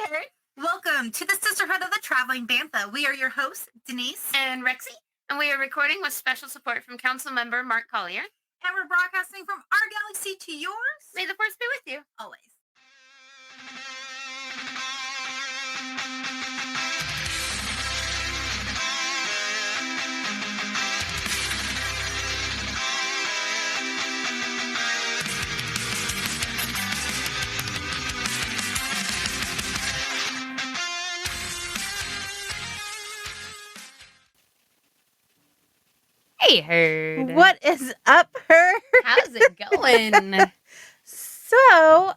there. Welcome to the Sisterhood of the Traveling Bantha. We are your hosts, Denise. And Rexy, and we are recording with special support from Council Member Mark Collier. And we're broadcasting from our galaxy to yours. May the force be with you. Always. Hey, Herd. What is up, Herd? How's it going? So,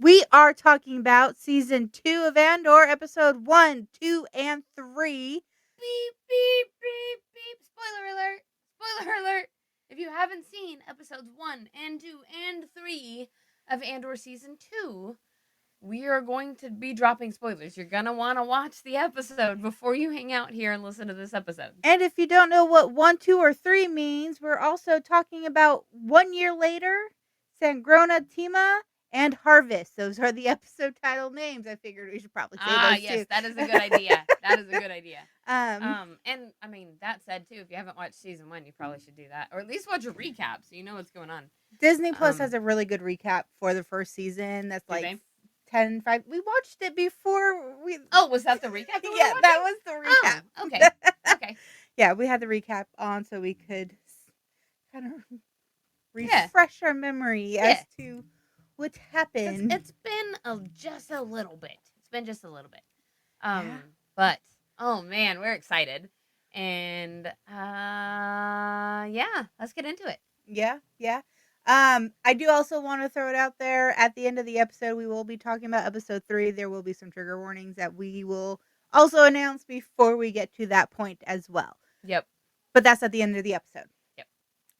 we are talking about season 2 of Andor, episode 1, 2, and 3. Beep, beep, beep, beep. Spoiler alert. Spoiler alert. If you haven't seen episodes 1 and 2 and 3 of Andor season 2, we are going to be dropping spoilers. You're going to want to watch the episode before you hang out here and listen to this episode. And if you don't know what 1, 2, or 3 means, we're also talking about 1 year later, Sangrona Tima, and Harvest. Those are the episode title names. I figured we should probably say those yes, too. that is a good idea. That is a good idea. And I mean, that said too, if you haven't watched season 1, you probably should do that, or at least watch a recap so you know what's going on. Disney Plus has a really good recap for the first season. That's like 10-5. We watched it before we. Oh, was that the recap? Yeah, that was the recap. Oh, okay. Okay. Yeah, we had the recap on so we could kind of refresh our memory as to what happened. It's been just a little bit. It's been just a little bit. But oh man, we're excited, and let's get into it. Yeah. I do also want to throw it out there. At the end of the episode, we will be talking about episode 3. There will be some trigger warnings that we will also announce before we get to that point as well. Yep. But that's at the end of the episode. Yep.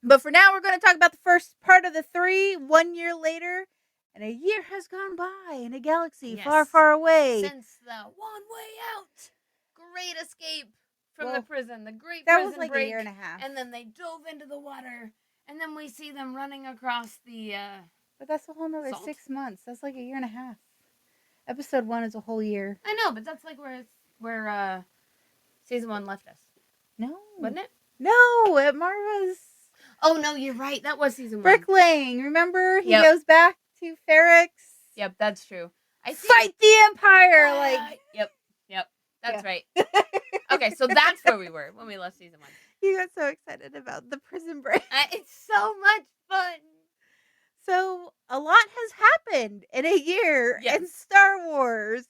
But for now, we're going to talk about the first part of the 3, 1 year later. And a year has gone by in a galaxy far, far away. Since the one way out. Great escape from the prison. The great that prison was like break. A year and a half. And then they dove into the water. And then we see them running across the But that's a whole nother salt. 6 months. That's like a year and a half. Episode 1 is a whole year. I know, but that's like where season 1 left us. No. Wasn't it? No, at Marva's. Oh, no, you're right. That was season 1. Bricklaying. Remember? He goes back to Ferrex. Yep, that's true. Fight the Empire! Yep. That's right. Okay, so that's where we were when we left season 1. You got so excited about the prison break. It's so much fun. So, a lot has happened in a year in Star Wars.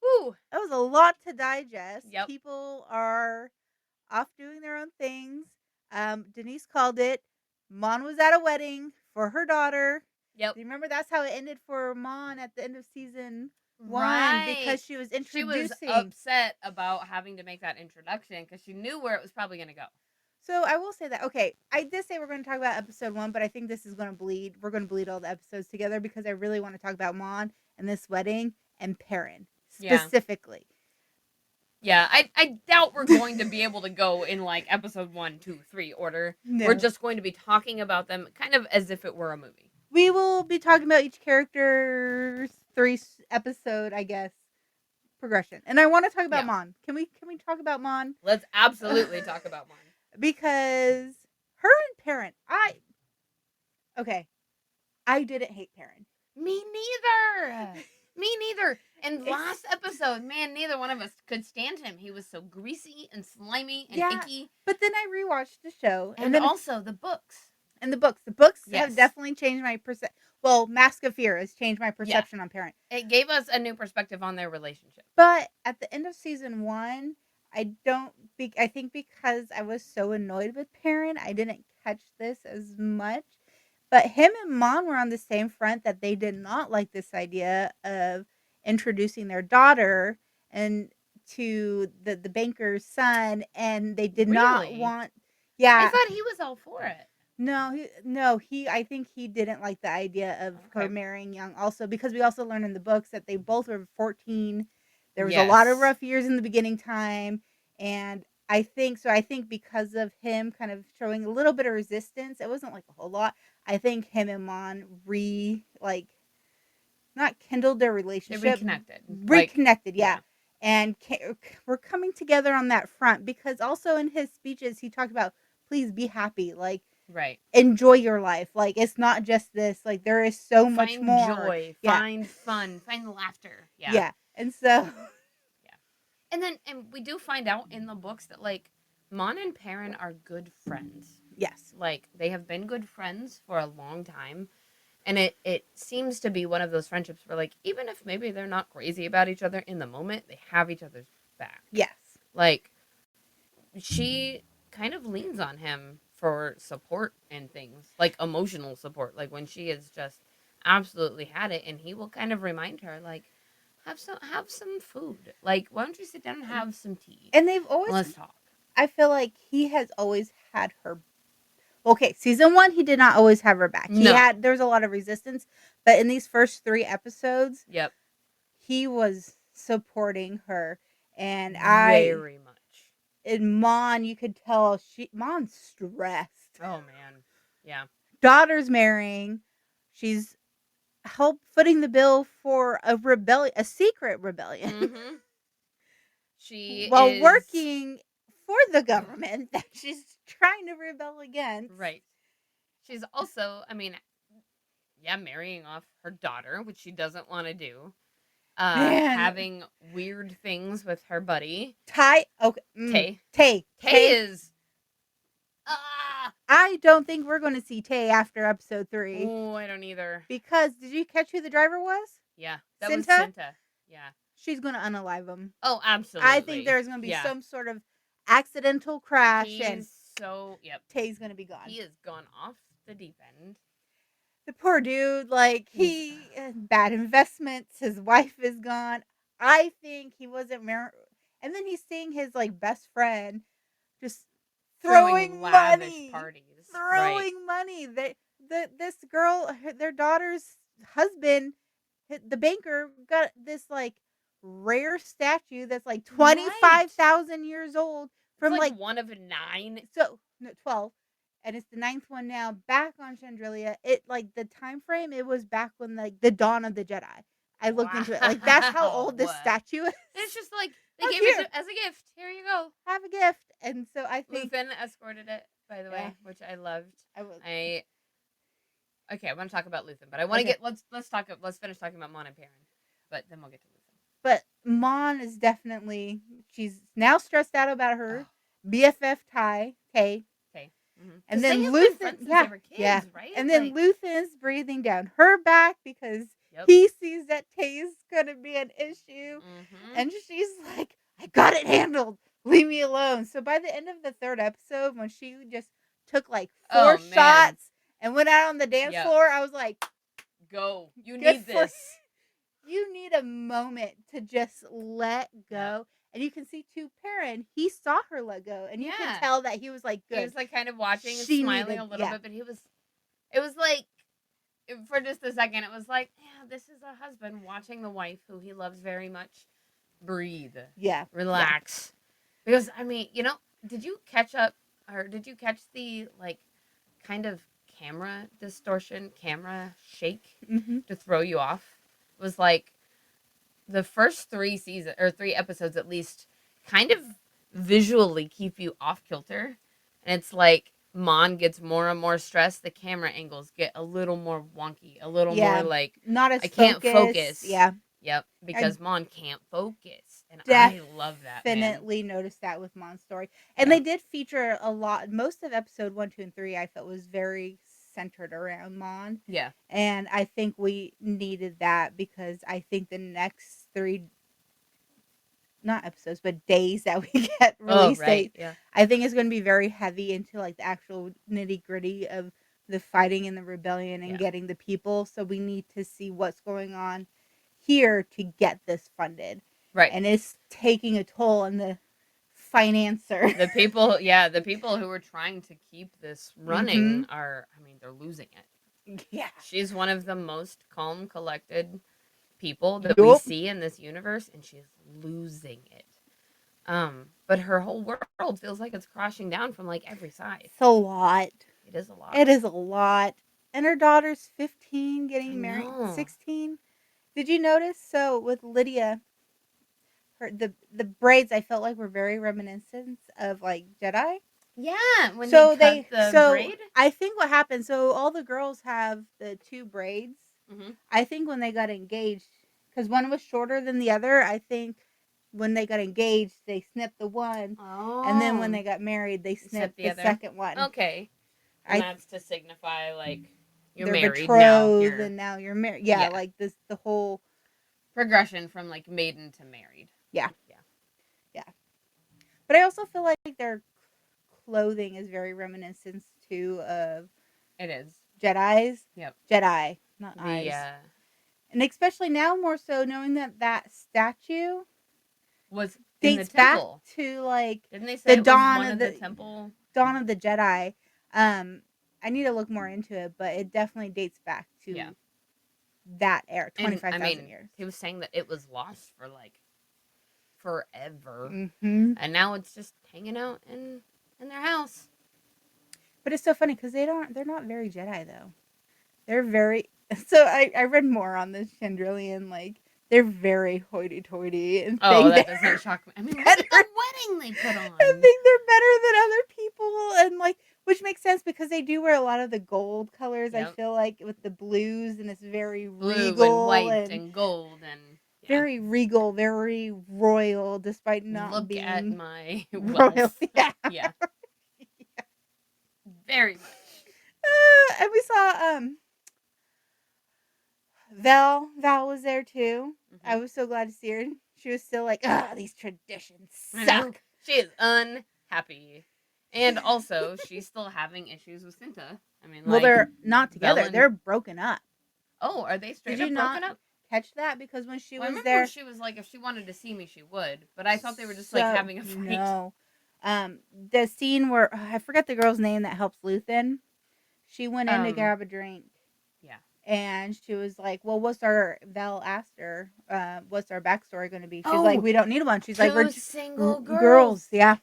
Whew. That was a lot to digest. Yep. People are off doing their own things. Denise called it. Mon was at a wedding for her daughter. Yep. Do you remember that's how it ended for Mon at the end of season 1? Right. Because she was introducing. She was upset about having to make that introduction because she knew where it was probably going to go. So I will say that, okay, I did say we're going to talk about episode 1, but I think this is going to bleed. We're going to bleed all the episodes together because I really want to talk about Mon and this wedding and Perrin specifically. Yeah, I doubt we're going to be able to go in like episode 1, 2, 3 order. No. We're just going to be talking about them kind of as if it were a movie. We will be talking about each character's 3 episode, I guess, progression. And I want to talk about Mon. Can we talk about Mon? Let's absolutely talk about Mon. Because her and Perrin, I didn't hate Perrin. Me neither. And last episode, man, neither one of us could stand him. He was so greasy and slimy and icky. But then I rewatched the show. And then also the books. And the books. The books have definitely changed my perception. Well, Mask of Fear has changed my perception on Perrin. It gave us a new perspective on their relationship. But at the end of season 1, I think because I was so annoyed with Perrin, I didn't catch this as much. But him and Mon were on the same front that they did not like this idea of introducing their daughter and to the banker's son, and they did not want. Yeah, I thought he was all for it. No, I think he didn't like the idea of her marrying young. Also, because we also learned in the books that they both were 14. There was a lot of rough years in the beginning time, and I think because of him kind of showing a little bit of resistance, it wasn't like a whole lot. I think him and Mon not kindled their They relationship. reconnected. Reconnected, yeah. And we're coming together on that front, because also in his speeches he talked about, please be happy, like, Right. enjoy your life, like, it's not just this, like, there is so much more. Find joy, find fun, find laughter. Yeah. And so And we do find out in the books that, like, Mon and Perrin are good friends. yes. Like, they have been good friends for a long time. And it seems to be one of those friendships where, like, even if maybe they're not crazy about each other in the moment, they have each other's back. Yes. Like, she kind of leans on him for support and things, like emotional support. Like, when she has just absolutely had it, and he will kind of remind her, like, have some food. Like, why don't you sit down and have some tea? And they've always, Let's talk. I feel like he has always had her. Okay, season 1, he did not always have her back. No. There's a lot of resistance, but in these first 3 episodes, Yep. he was supporting her, and Very much. in Mon, you could tell Mon's stressed. Oh man. Yeah. Daughter's marrying. She's footing the bill for a secret rebellion. Mm-hmm. She while is working for the government that she's trying to rebel against. right. She's also, I mean, yeah, marrying off her daughter, which she doesn't want to do. Man. Having weird things with her buddy. Tay. Tay is. I don't think we're going to see Tay after episode 3. Oh, I don't either. Because did you catch who the driver was? Yeah, that was Cinta? Cinta. Yeah. She's going to unalive him. Oh, absolutely. I think there's going to be some sort of accidental crash, and Tay's going to be gone. He has gone off the deep end. The poor dude, like, bad investments. His wife is gone. I think he wasn't married. And then he's seeing his, like, best friend just throwing money. Parties. Throwing money. This girl, their daughter's husband, the banker, got this, like, rare statue that's, like, 25,000 years old. From, like, one of 9. So, no, 12. And it's the 9th one now, back on Chandrilia. It, like, the time frame, it was back when, like, the dawn of the Jedi. I looked into it. Like, that's how old this statue is. And it's just like, they gave it as a gift. Here you go. Have a gift. And so I think Luthen escorted it, by the way, which I loved. Okay, I want to talk about Luthen, but I want to get let's finish talking about Mon and Perrin, but then we'll get to Luthen. But Mon is definitely, she's now stressed out about her BFF Tay. Mm-hmm. And then Luthen, right? And then Luthen's breathing down her back because he sees that Tay's gonna be an issue, and she's like, "I got it handled. Leave me alone." So by the end of the 3rd episode, when she just took like 4 shots and went out on the dance floor, I was like, "Go! You need this. You need a moment to just let go." Yeah. And you can see too, Perrin, he saw her let go, and you can tell that he was like, good. He was like kind of watching and smiling a little bit, but it was like, for just a second, it was like, yeah, this is a husband watching the wife who he loves very much breathe. Yeah. Relax. Yeah. Because, I mean, did you catch the, like, kind of camera distortion, camera shake to throw you off? It was like, the first 3 episodes at least kind of visually keep you off kilter. And it's like Mon gets more and more stressed. The camera angles get a little more wonky, a little more like, not as I can't focus. Yeah. Yep. Because Mon can't focus. And I love that. Definitely noticed that with Mon's story. And they did feature a lot. Most of episode 1, 2, and 3 I felt was very centered around Mon. Yeah. And I think we needed that because I think the next 3, not episodes, but days that we get release date, I think is going to be very heavy into like the actual nitty gritty of the fighting and the rebellion and getting the people. So we need to see what's going on here to get this funded. Right. And it's taking a toll on the financer. The people who are trying to keep this running they're losing it. Yeah. She's one of the most calm, collected people that we see in this universe, and she's losing it. But her whole world feels like it's crashing down from like every side. It's a lot. It is a lot. It is a lot. And her daughter's 15, getting married 16. Did you notice? So with Lydia, the braids I felt like were very reminiscent of like Jedi. Yeah, when So they cut the braid. I think what happened. So all the girls have the two braids. Mm-hmm. I think when they got engaged, because one was shorter than the other, I think when they got engaged, they snipped the one, and then when they got married, they snipped the second one. Okay, and that's to signify like you're they're married betrothed, now. and now you're married. Yeah, like this, the whole progression from like maiden to married. Yeah. But I also feel like their clothing is very reminiscent too of It is Jedi's. Yep. Jedi, not eyes. And especially now more so knowing that statue was dates back to like didn't they say the dawn of the temple? Dawn of the Jedi. I need to look more into it, but it definitely dates back to that era, 25,000 years. He was saying that it was lost for like forever, and now it's just hanging out in their house. But it's so funny because they're not very Jedi though. They're very. So I read more on this Chandrillian, like they're very hoity-toity and that doesn't shock me. I mean, look at the wedding they put on. I think they're better than other people, and like, which makes sense because they do wear a lot of the gold colors. I feel like with the blues, and it's very blue regal and white and gold and very regal, very royal, despite not look being at my royal. Yeah. Very much. And we saw Val was there too. I was so glad to see her. She was still like, these traditions suck. She is unhappy. And also, she's still having issues with Cinta. I mean, well, they're not together. They're broken up. Oh, are they straight up broken up? Catch that? Because when she was I there, she was like, if she wanted to see me, she would. But I thought they were just like having a fight. No. The scene where I forget the girl's name that helps Luthen. She went in to grab a drink. Yeah. And she was like, well, Val asked her, what's our backstory going to be? She's like, we don't need one. She's like, we're single girls. Yeah.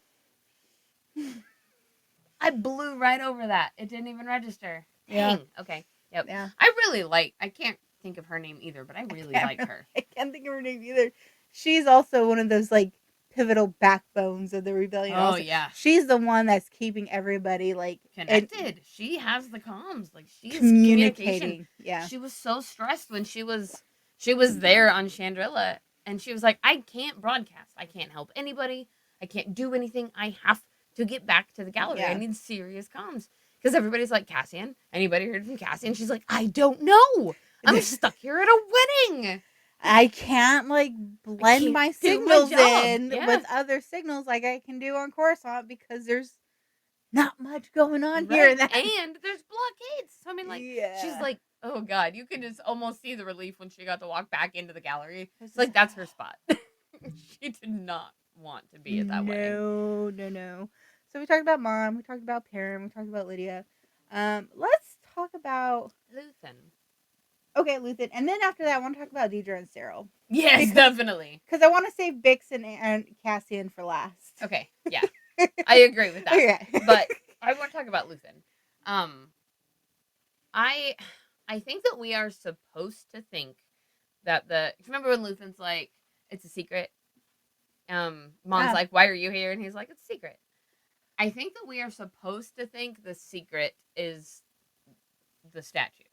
I blew right over that. It didn't even register. Dang. Yeah. Okay. Yep. Yeah. I can't think of her name either, but I really like her. I can't think of her name either. She's also one of those like pivotal backbones of the rebellion. Oh, also. yeah. She's the one that's keeping everybody like connected. She has the comms. Like she's communicating. Yeah. She was so stressed when she was there on Chandrilla, and she was like, I can't broadcast. I can't help anybody. I can't do anything. I have to get back to the gallery. Yeah. I need serious comms. Because everybody's like, Cassian, anybody heard from Cassian? She's like, I don't know. I'm stuck here at a wedding. I can't like blend my signals in with other signals like I can do on Coruscant because there's not much going on here. And there's blockades. So I mean, like, she's like, oh God, you can just almost see the relief when she got to walk back into the gallery. It's like, that's her spot. She did not want to be at that wedding. No. So we talked about Mom, we talked about Perrin, we talked about Lydia. Let's talk about Luthen. Okay, Luthen. And then after that, I want to talk about Deidre and Cyril. Yes, definitely. Because I want to save Bix and Cassian for last. Okay, yeah. I agree with that. Okay. But I want to talk about Luthen. I think that we are supposed to think that remember when Luthen's like, it's a secret? Mom's like, why are you here? And he's like, it's a secret. I think that we are supposed to think the secret is the statue.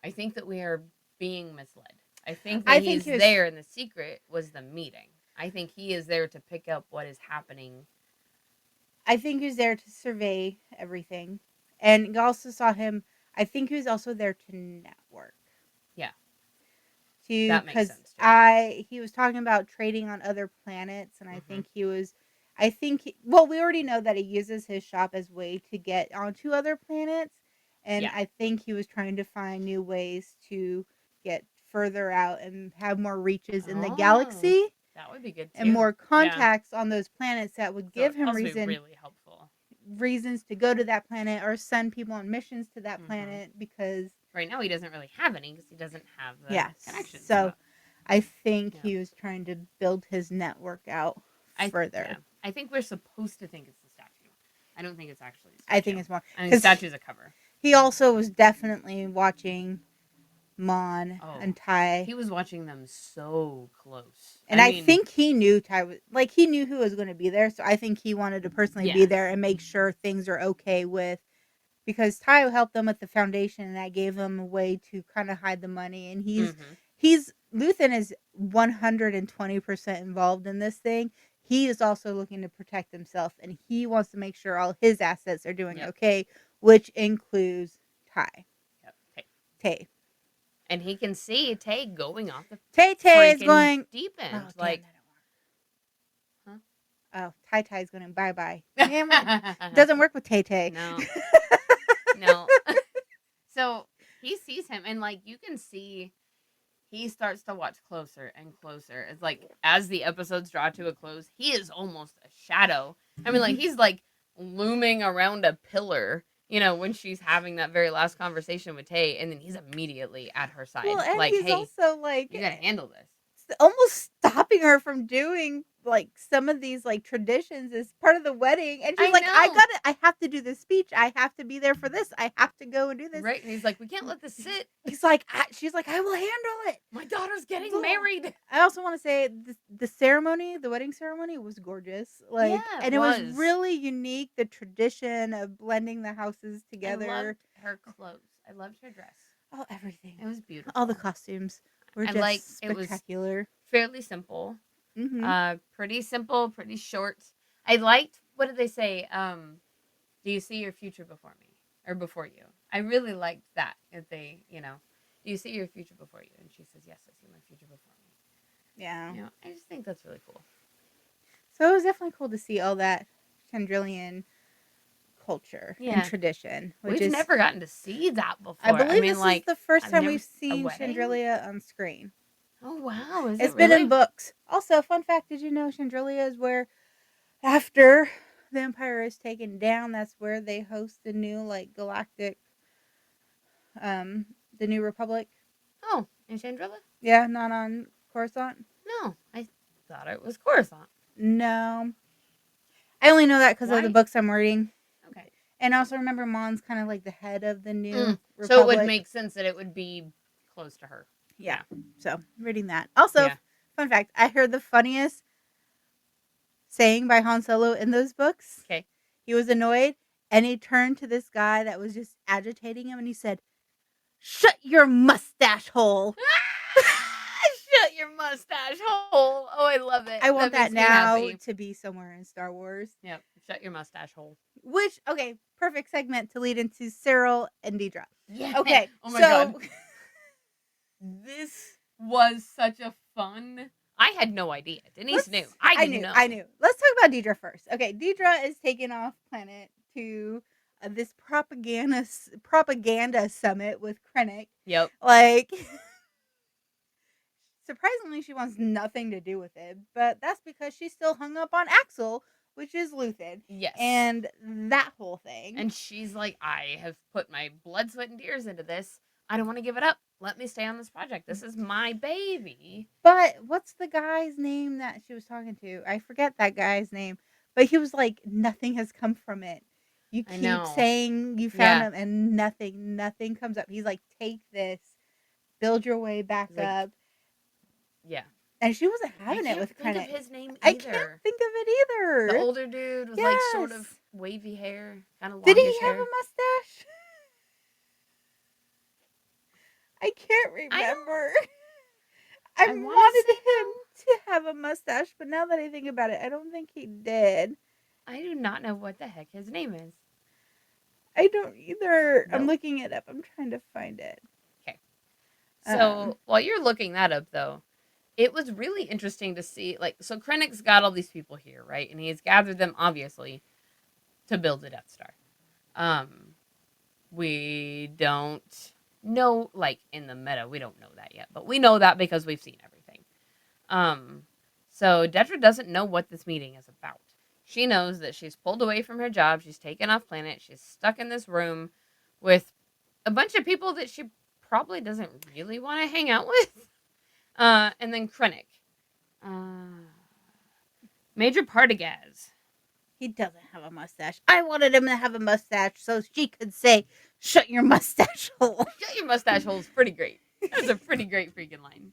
I think that we are being misled. I think that he's there and the secret was the meeting. I think he is there to pick up what is happening. I think he's there to survey everything. And you also saw him, I think he was also there to network. Yeah. That makes sense too. He was talking about trading on other planets, and I think we already know that he uses his shop as a way to get onto other planets. And I think he was trying to find new ways to get further out and have more reaches in the galaxy. That would be good too. And more contacts on those planets that would give him really helpful. Reasons to go to that planet or send people on missions to that planet because right now he doesn't really have any because he doesn't have the connections. So I think he was trying to build his network out further. Yeah. I think we're supposed to think it's the statue. I don't think it's actually the statue. I think it's more. I mean, the statue's a cover. He also was definitely watching Mon Oh, and Ty. He was watching them so close. And I think he knew Ty was, like, he knew who was going to be there. So I think he wanted to personally be Yes. there and make sure things are okay with, because Ty helped them with the foundation and that gave them a way to kind of hide the money. And Luthen is 120% involved in this thing. He is also looking to protect himself and he wants to make sure all his assets are doing okay, which includes Ty. Yep. Tay. And he can see Tay going off the Tay is going deep end. Oh, like, huh? Oh, Ty is going bye-bye. Doesn't work with Tay. No. No. So he sees him and like you can see he starts to watch closer and closer. It's like as the episodes draw to a close, he is almost a shadow. I mean, like he's like looming around a pillar, you know, when she's having that very last conversation with Tay, and then he's immediately at her side. Well, and like, he's hey, also like, you gotta handle this. Almost stopping her from doing like some of these like traditions as part of the wedding, and she's like, I have to do this speech, I have to be there for this, I have to go and do this, right? And he's like, we can't let this sit. He's like, she's like, I will handle it, my daughter's getting married. I also want to say the wedding ceremony was gorgeous, like, and it was really unique, the tradition of blending the houses together. I loved her clothes, I loved her dress, everything, it was beautiful, all the costumes were just spectacular. It was fairly simple. Mm-hmm. Pretty simple, pretty short. I liked, what did they say? Do you see your future before me? Or before you? I really liked that. If they, you know, do you see your future before you? And she says, yes, I see my future before me. Yeah. You know, I just think that's really cool. So it was definitely cool to see all that Chandrillian culture and tradition. We've never gotten to see that before. I believe this is the first time we've seen Chandrillia on screen. Oh, wow. It's been in books. Also, fun fact, did you know Chandrillia is where, after the Empire is taken down, that's where they host the new, like, galactic, the New Republic. Oh, in Chandrilla? Yeah, not on Coruscant. No, I thought it was Coruscant. No. I only know that because of the books I'm reading. Okay. And I also remember Mon's kind of like the head of the New Republic. So it would make sense that it would be close to her. Yeah. So, reading that. Also, fun fact, I heard the funniest saying by Han Solo in those books. Okay. He was annoyed, and he turned to this guy that was just agitating him, and he said, "Shut your mustache hole." Shut your mustache hole. Oh, I love it. I want that now to be somewhere in Star Wars. Yep. Shut your mustache hole. Which, okay, perfect segment to lead into Cyril and Deidre. Yeah. Okay. Oh my God. This was such a fun. I had no idea. Denise knew. I knew. Let's talk about Deidre first. Okay, Deidre is taking off planet to this propaganda summit with Krennic. Yep. Like, surprisingly, she wants nothing to do with it, but that's because she's still hung up on Axel, which is Luthen. Yes. And that whole thing. And she's like, I have put my blood, sweat, and tears into this. I don't want to give it up. Let me stay on this project. This is my baby. But what's the guy's name that she was talking to? I forget that guy's name. But he was like, nothing has come from it. You keep saying you found him and nothing comes up. He's like, take this. Build your way back up. Yeah. And she wasn't having it with Krennic. I can't think of his name either. I can't think of it either. The older dude with like sort of wavy hair. Kind of longish hair. Did he have a mustache? I can't remember. I wanted him to have a mustache, but now that I think about it, I don't think he did. I do not know what the heck his name is. I don't either. Nope. I'm looking it up. I'm trying to find it. Okay. So while you're looking that up, though, it was really interesting to see, like, so Krennic's got all these people here, right? And he's gathered them, obviously, to build the Death Star. We don't know, like, in the meta, we don't know that yet. But we know that because we've seen everything. So Dedra doesn't know what this meeting is about. She knows that she's pulled away from her job. She's taken off planet. She's stuck in this room with a bunch of people that she probably doesn't really want to hang out with. And then Krennic. Major Partagas. He doesn't have a mustache. I wanted him to have a mustache so she could say, shut your mustache hole. Shut your mustache hole is pretty great. That's a pretty great freaking line.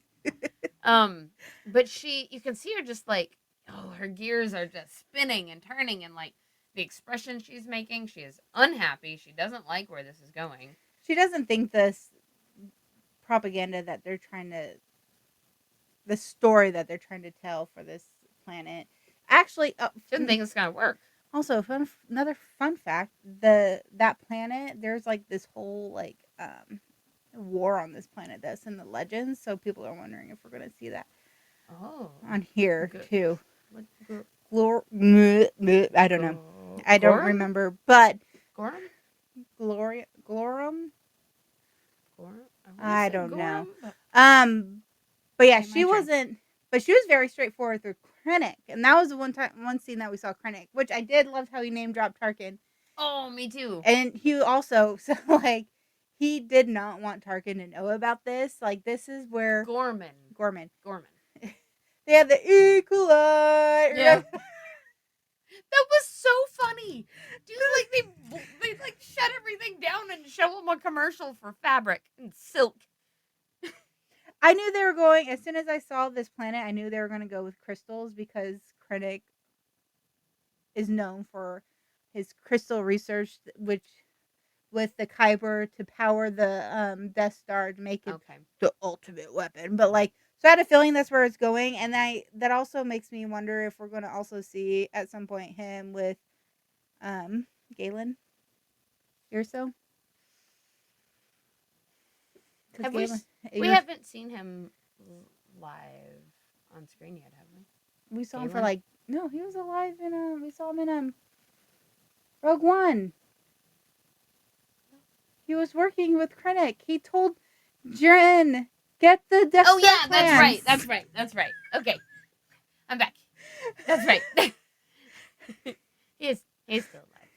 But you can see her just like, her gears are just spinning and turning, and like the expression she's making, she is unhappy. She doesn't like where this is going. She doesn't think this propaganda that they're the story that they're trying to tell for this planet. Actually, She doesn't think it's gonna work. Also, another fun fact: that planet, there's like this whole like war on this planet that's in the legends. So people are wondering if we're going to see that on here too. I don't know. I don't remember, but Glorum. I don't know. But yeah, she wasn't. But she was very straightforward through Krennic, and that was the one scene that we saw Krennic, which I did love how he name dropped Tarkin. Oh, me too. And he also like he did not want Tarkin to know about this. Like this is where Gorman. They had the equalizer. Yeah. That was so funny. Dude, like they like shut everything down and show them a commercial for fabric and silk. I knew they were going, as soon as I saw this planet, I knew they were going to go with crystals because Krennic is known for his crystal research, which with the Kyber to power the Death Star to make it the ultimate weapon. But like, so I had a feeling that's where it's going, and that also makes me wonder if we're going to also see at some point him with Galen Erso. We haven't seen him live on screen yet, have we? We saw him for no, he was alive in we saw him in Rogue One. He was working with Krennic. He told Jyn, get the Death Star plans. That's right. Okay. I'm back. That's right. He's still alive.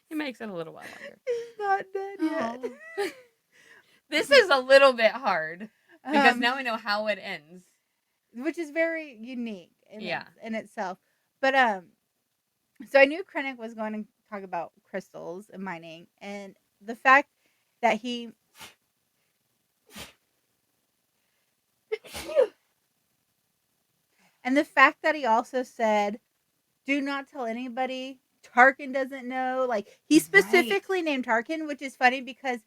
He makes it a little while longer. He's not dead yet. This is a little bit hard because now we know how it ends, which is very unique in itself. But so I knew Krennic was going to talk about crystals and mining, and the fact that he also said, "Do not tell anybody." Tarkin doesn't know. Like, he specifically named Tarkin, which is funny because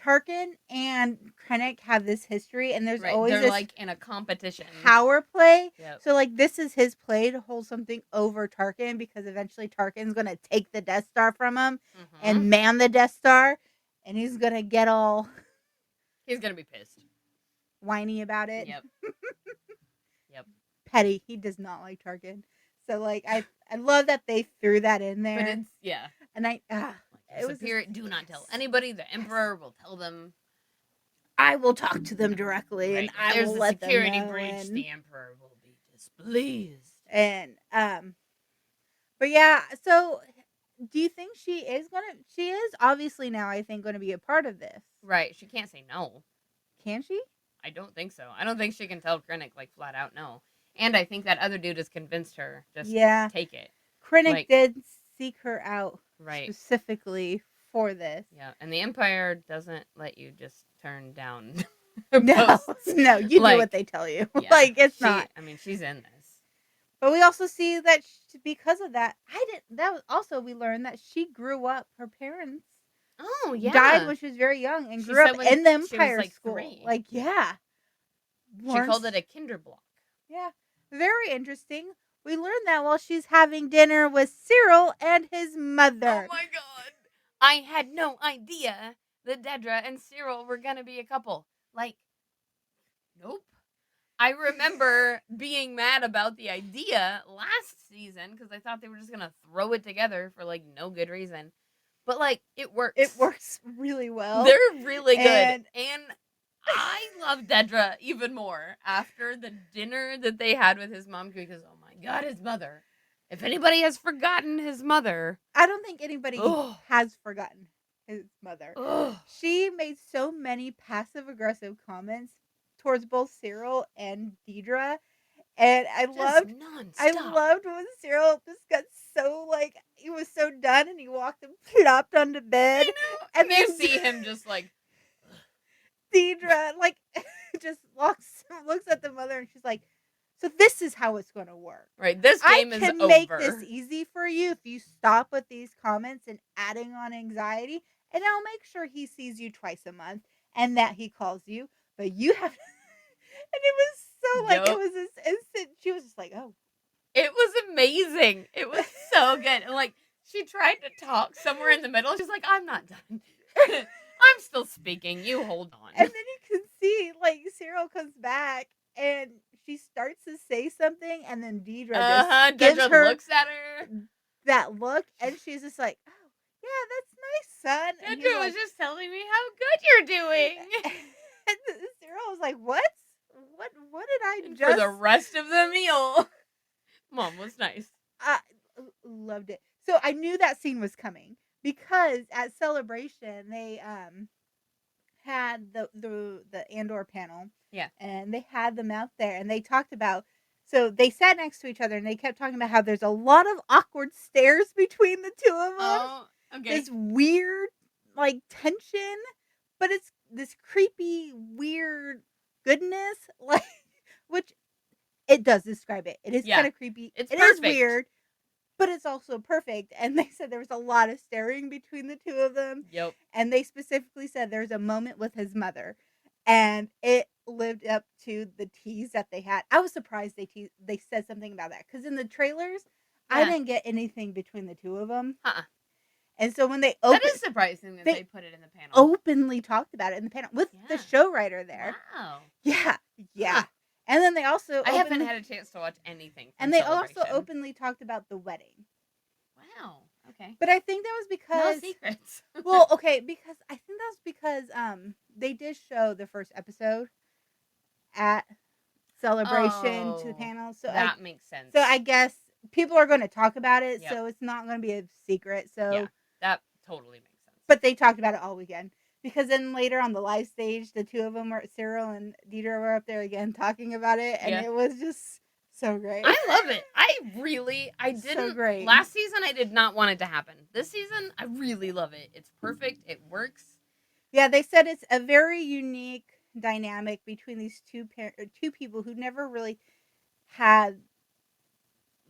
Tarkin and Krennic have this history, and there's always they're this like in a competition power play. Yep. So like this is his play to hold something over Tarkin because eventually Tarkin's gonna take the Death Star from him and man the Death Star, and he's gonna get all. He's gonna be pissed, whiny about it. Yep. Petty. He does not like Tarkin. So like I love that they threw that in there. But it's and I it was do not tell anybody. The Emperor will tell them. I will talk to them directly, and I will let them know. There's a security breach. The Emperor will be displeased. And but yeah. So, do you think she is obviously now? I think going to be a part of this. Right. She can't say no. Can she? I don't think so. I don't think she can tell Krennic like flat out no. And I think that other dude has convinced her. Just take it. Krennic did seek her out specifically for this. Yeah, and the Empire doesn't let you just turn down. No, you do what they tell you. Yeah, like it's not. I mean, she's in this. But we also see that because of that, we learned that she grew up. Her parents. Oh yeah. Died when she was very young and grew up in the Empire school. 3. Like she called it a Kinderblock. Yeah, very interesting. We learned that while she's having dinner with Cyril and his mother. Oh my god. I had no idea that Dedra and Cyril were going to be a couple. Like, nope. I remember being mad about the idea last season because I thought they were just going to throw it together for, like, no good reason. But, like, it works. It works really well. They're really good. And I love Dedra even more after the dinner that they had with his mom because, oh my god, his mother. If anybody has forgotten his mother. I don't think anybody has forgotten his mother. She made so many passive-aggressive comments towards both Cyril and Dedra. And I loved when Cyril just got so, like, he was so done and he walked and plopped onto bed. I know. And then you see him just, like. Deidre, like, just looks at the mother and she's like, so this is how it's going to work. Right, this game is over. I can make this easy for you if you stop with these comments and adding on anxiety, and I'll make sure he sees you twice a month and that he calls you. But you have to... And it was so, like, it was this instant... She was just like, oh. It was amazing. It was so good. And, like, she tried to talk somewhere in the middle. She's like, I'm not done. I'm still speaking. You hold on. And then you can see, like, Cyril comes back and she starts to say something, and then Deidre just gives her looks at her. That look, and she's just like, oh, yeah, that's nice, son. And Deidre was just telling me how good you're doing. And Cyril was like, what? What did I and just... For the rest of the meal. Mom was nice. I loved it. So I knew that scene was coming because at Celebration they had the Andor panel. Yeah. And they had them out there and they talked about, so they sat next to each other and they kept talking about how there's a lot of awkward stares between the two of them. Oh, okay. This weird, like, tension, but it's this creepy, weird goodness, like, which it does describe it. It is kind of creepy. It is weird, but it's also perfect. And they said there was a lot of staring between the two of them. Yep. And they specifically said there's a moment with his mother, and it lived up to the tease that they had. I was surprised they said something about that, because in the trailers, I didn't get anything between the two of them. And so when they that is surprising that they put it in the panel. Openly talked about it in the panel with the show writer there. Wow. Yeah. And then they also I haven't had a chance to watch anything. And they also openly talked about the wedding. Wow. Okay. But I think that was because no secrets. Well, okay, because I think that was because they did show the first episode at Celebration to the panel. So that makes sense. So I guess people are going to talk about it, so it's not going to be a secret. So yeah, that totally makes sense. But they talked about it all weekend. Because then later on the live stage, the two of them were, Cyril and Deidre were up there again talking about it. And it was just so great. I love it. I didn't. So great. Last season, I did not want it to happen. This season, I really love it. It's perfect. It works. Yeah, they said it's a very unique dynamic between these two people who never really had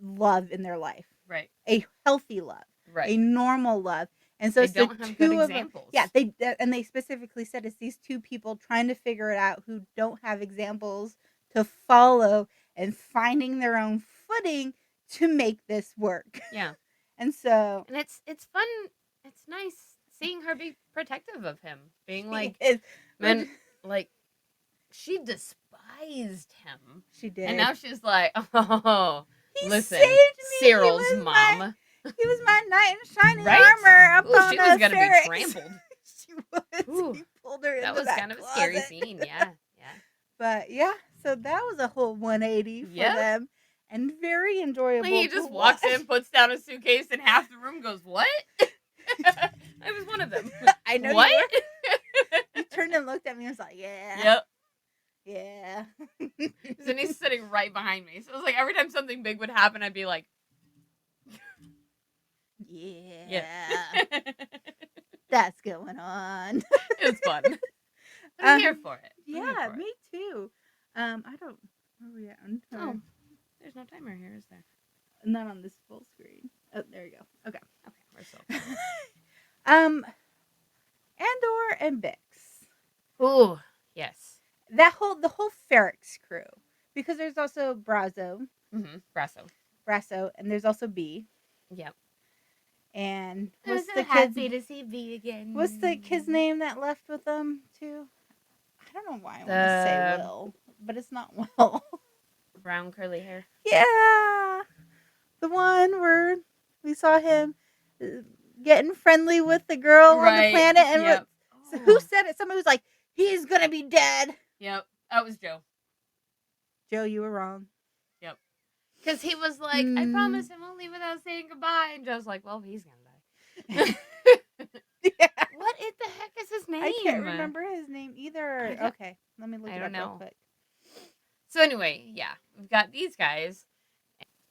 love in their life. Right. A healthy love. Right. A normal love. And so they don't have good examples. Yeah, they specifically said it's these two people trying to figure it out who don't have examples to follow and finding their own footing to make this work. Yeah. And it's fun. It's nice seeing her be protective of him, being like, like she despised him. She did. And now she's like, oh, listen, Cyril's mom. He was my knight in shining armor up on she was going to be trampled. She was. Ooh, he pulled her into that was kind of a scary scene, yeah. But, yeah, so that was a whole 180 for them. And very enjoyable. Like he just walks in, puts down a suitcase, and half the room goes, what? I was one of them. I know. What? He turned and looked at me and was like, yeah. Yep. Yeah. And he's sitting right behind me. So it was like every time something big would happen, I'd be like, yeah. That's going on. It was fun. But I'm here for it. Yeah, me too. I don't. Where are we at? Oh, there's no timer here, is there? Not on this full screen. Oh, there you go. Okay, we're so. Andor and Bix. Ooh, yes. The whole Ferrex crew, because there's also Brasso. Mm-hmm. Brasso, and there's also B. Yep. And what's the happy to see B again. What's the kid's name that left with them too? I don't know why I want to say Will, but it's not Will. Brown curly hair. Yeah, the one where we saw him getting friendly with the girl on the planet, and so who said it? Somebody was like, "He's gonna be dead." Yep, that was Joe. Joe, you were wrong. Yep. Because he was like, I promise I won't leave without saying goodbye. And Joe's like, well, he's going to die. Yeah. What the heck is his name? I can't remember his name either. Okay, let me look it up real quick. So anyway, yeah, we've got these guys.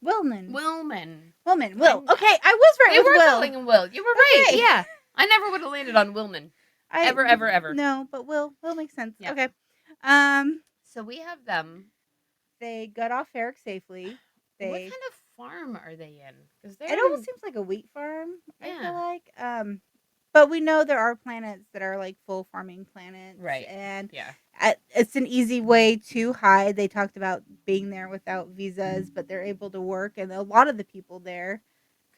Willman. Will. Okay, I was right. We were Will. calling him Will. You were right. Yeah. I never would have landed on Willman. Ever. No, but will make sense. Yeah. Okay. So we have them. They got off Eric safely. What kind of farm are they in? Because It almost seems like a wheat farm. I feel like. But we know there are planets that are like full farming planets, right? And yeah, it's an easy way to hide. They talked about being there without visas, but they're able to work, and a lot of the people there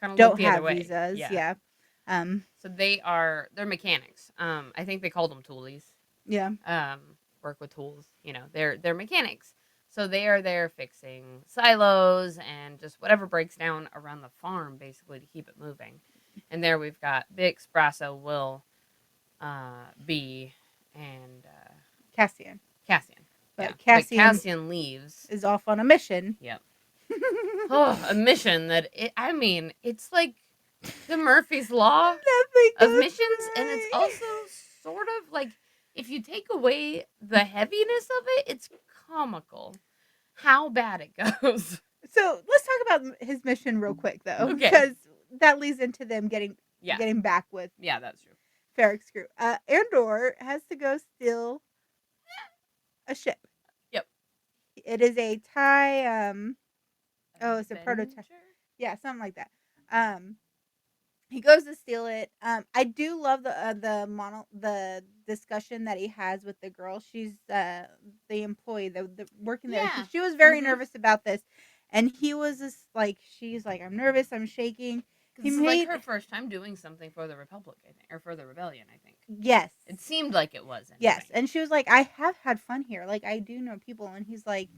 kind of don't the other have way. visas. Yeah. So they're mechanics. I think they called them toolies. Yeah. Work with tools. They're mechanics. So they are there fixing silos and just whatever breaks down around the farm, basically, to keep it moving. And there we've got Bix, Brasso, Will, B, and Cassian. But Cassian leaves. Is off on a mission. Yep. A mission that it's like the Murphy's Law of missions, and it's also sort of like, if you take away the heaviness of it, it's comical how bad it goes. So let's talk about his mission real quick, though, Okay. because that leads into them getting back with. Yeah, that's true. Ferric Screw. Andor has to go steal a ship. Yep. It is a TIE. It's a prototype. Yeah, something like that. He goes to steal it. I do love the discussion that he has with the girl. She's the employee, the working there. Yeah. She was very nervous about this, and he was just like, she's like, I'm nervous, I'm shaking. This is like her first time doing something for the Republic, I think, or for the Rebellion, I think. Yes, it seemed like it was. Anyway. Yes, and she was like, I have had fun here. Like, I do know people, and he's like,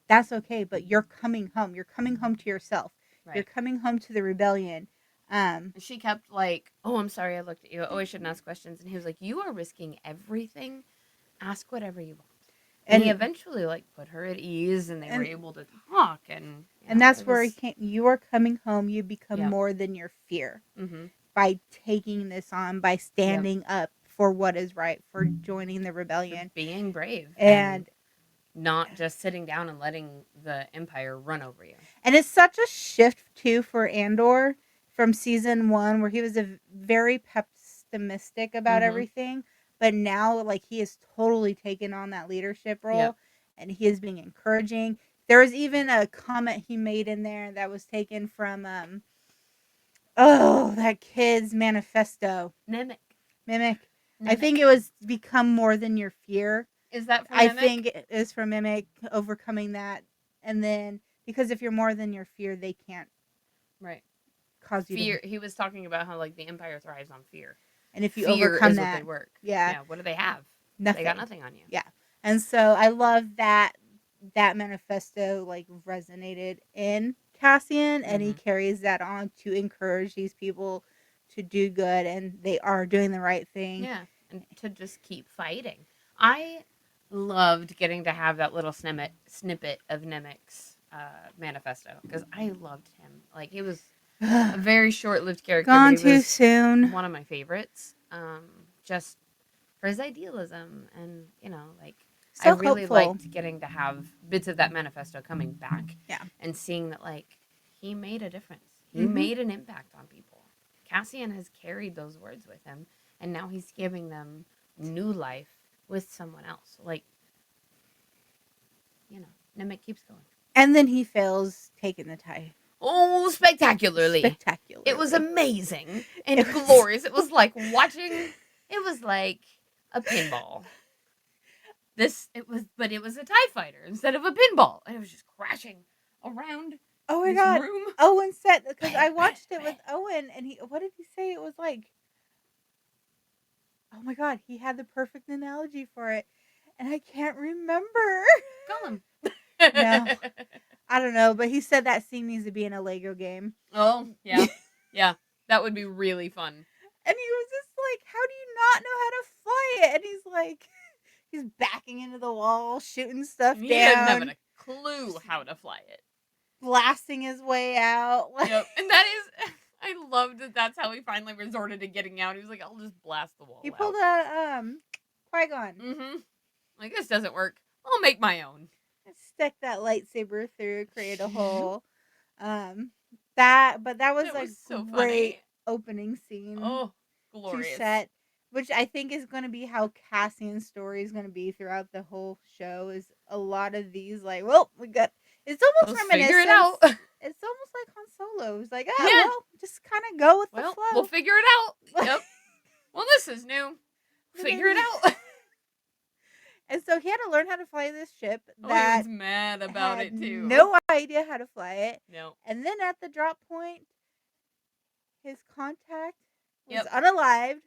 that's okay, but you're coming home. You're coming home to yourself. Right. You're coming home to the Rebellion. And she kept like, oh, I'm sorry, I looked at you. Oh, I shouldn't ask questions. And he was like, you are risking everything. Ask whatever you want. And he eventually like put her at ease, and they were able to talk. And that's where he came. You are coming home. You become more than your fear by taking this on, by standing up for what is right, for joining the Rebellion, for being brave, and not just sitting down and letting the Empire run over you. And it's such a shift too for Andor from season 1, where he was very pessimistic about everything, but now like he has totally taken on that leadership role, and he is being encouraging. There was even a comment he made in there that was taken from that kid's manifesto. Mimic. I think it was become more than your fear. Is that from Mimic? I think it is from Mimic, overcoming that, and then because if you're more than your fear, they can't cause you fear. He was talking about how like the Empire thrives on fear, and if you fear overcome is that, what they work. Yeah. What do they have? Nothing. They got nothing on you. Yeah, and so I love that manifesto like resonated in Cassian, and he carries that on to encourage these people to do good, and they are doing the right thing. Yeah, and to just keep fighting. I loved getting to have that little snippet of Nemec's manifesto, because I loved him. Like, he was a very short-lived character. Gone too soon. One of my favorites. Just for his idealism, and so I really hopeful. liked getting to have bits of that manifesto coming back. Yeah, and seeing that like he made a difference. He made an impact on people. Cassian has carried those words with him, and now he's giving them new life with someone else. Like, Nemec keeps going. And then he fails taking the tie. Oh, spectacularly. It was amazing and glorious. It was like watching, it was like a pinball. It was a TIE fighter instead of a pinball. And it was just crashing around. Oh my God. Room. Owen said, because I watched it with Owen, and what did he say it was like? Oh my God, he had the perfect analogy for it, and I can't remember. Call him. No, I don't know, but he said that scene needs to be in a Lego game. Oh, yeah. Yeah, that would be really fun. And he was just like, how do you not know how to fly it? And he's like, he's backing into the wall, shooting stuff down. He didn't have a clue how to fly it. Blasting his way out. Yep. And that is, I loved that that's how he finally resorted to getting out. He was like, I'll just blast the wall He pulled a Qui-Gon. Like, this doesn't work. I'll make my own. Stick that lightsaber through, create a hole. That was like so great funny. opening scene. Oh, glorious. To set. which I think is going to be how Cassian's story is going to be throughout the whole show. Is a lot of these like, well, we got. It's almost Let's figure it reminiscent. out. It's almost like Han Solo. It's like, Yeah. well, just kind of go with the Well, flow. we'll figure it out. Yep. Well, this is new. Figure it out. And so he had to learn how to fly this ship Oh, that he was mad about had it too. no idea how to fly it. No. And then at the drop point, his contact was Yep. unalived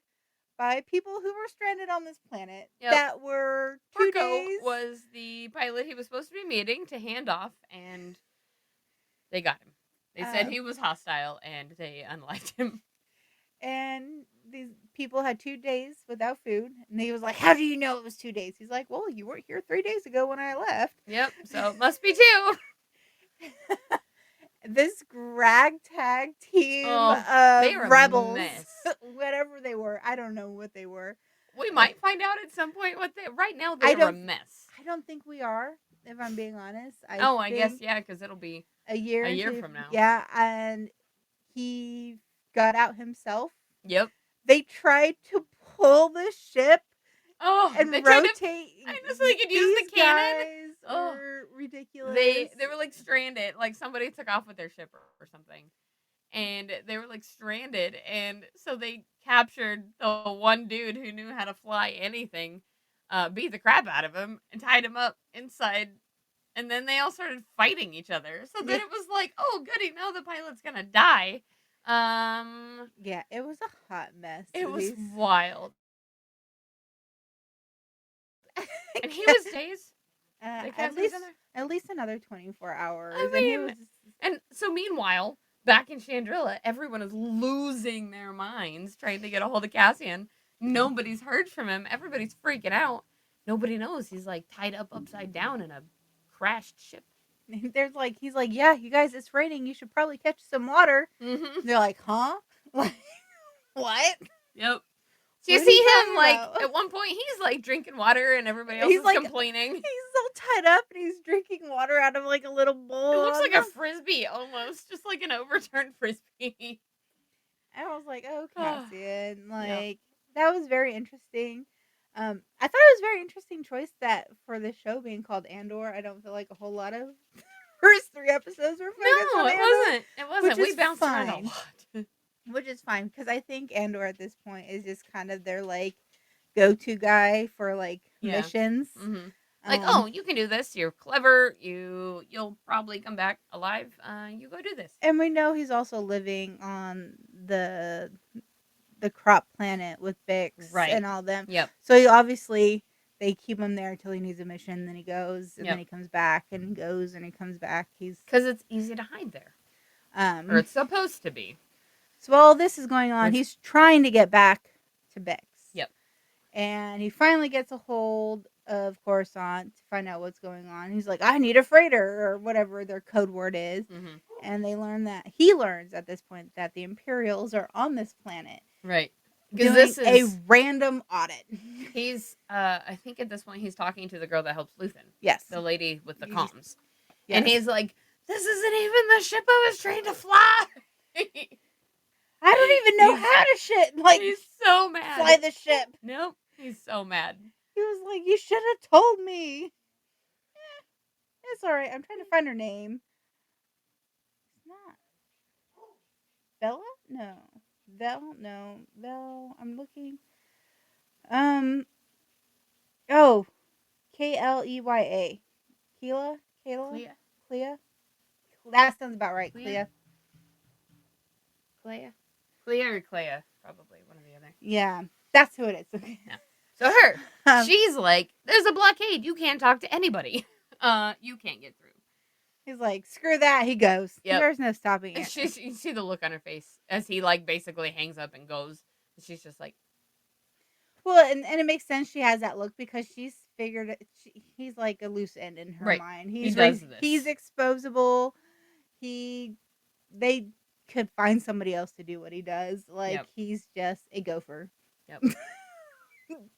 by people who were stranded on this planet Yep. that were 2 Marco days. was the pilot he was supposed to be meeting to hand off, and they got him. They said he was hostile, and they unlived him. And these people had 2 days without food. And he was like, how do you know it was 2 days? He's like, well, you weren't here 3 days ago when I left. Yep, so it must be 2. This ragtag team they were of a rebels, mess. whatever they were, I don't know what they were. We might find out at some point what they. Right now, they're a mess. I don't think we are, if I'm being honest. I guess yeah, because it'll be a year from now. Yeah, and he got out himself. Yep. They tried to pull the ship. And they rotate. I know, so they could use the cannon. Were ridiculous. They were like stranded. Like somebody took off with their ship or something, and they were like stranded. And so they captured the one dude who knew how to fly anything, beat the crap out of him, and tied him up inside. And then they all started fighting each other. So then it was like, oh goody, now the pilot's gonna die. Yeah, it was a hot mess. It was wild. And he was days. At least another 24 hours. I mean, and so meanwhile, back in Chandrilla, everyone is losing their minds trying to get a hold of Cassian. Nobody's heard from him. Everybody's freaking out. Nobody knows he's like tied up upside down in a crashed ship. He's like, yeah, you guys, it's raining. You should probably catch some water. Mm-hmm. They're like, huh? What? Yep. So you see him, like, at one point, he's, like, drinking water, and everybody else is complaining. He's so tied up, and he's drinking water out of, like, a little bowl. It looks like a Frisbee, almost. Just like an overturned Frisbee. And I was like, oh, Cassian. That was very interesting. I thought it was a very interesting choice that for the show being called Andor, I don't feel like a whole lot of first 3 episodes were focused on Andor. It wasn't. We bounced around a lot. Which is fine, because I think Andor at this point is just kind of their, like, go-to guy for, like, missions. Mm-hmm. Like, oh, you can do this. You're clever. You'll probably come back alive. You go do this. And we know he's also living on the crop planet with Bix and all them. Yep. So obviously they keep him there until he needs a mission. Then he goes, and then he comes back, and goes, and he comes back. Because it's easy to hide there. Or it's supposed to be. So while this is going on, he's trying to get back to Bix. Yep. And he finally gets a hold of Coruscant to find out what's going on. He's like, I need a freighter, or whatever their code word is. Mm-hmm. And he learns at this point that the Imperials are on this planet. Right. Because this is a random audit. He's, I think at this point, he's talking to the girl that helps Luthen. Yes. The lady with the comms. Yes. And he's like, this isn't even the ship I was trained to fly. I don't even know how to he's so mad. Fly the ship. Nope. He's so mad. He was like, you should have told me. It's all right. I'm trying to find her name. It's not. Bella? No. Vel? No. Vel. I'm looking. Oh. K-L-E-Y-A. Keela? Clea? That sounds about right. Clea or Clea, probably one or the other. Yeah, that's who it is. Okay. Yeah. So her, she's like, there's a blockade. You can't talk to anybody. You can't get through. He's like, screw that. He goes. Yep. There's no stopping it. You see the look on her face as he like basically hangs up and goes. She's just like, well, and it makes sense she has that look because she's figured he's like a loose end in her mind. He does this. He's exposable. They could find somebody else to do what he does. He's just a gopher. Yep.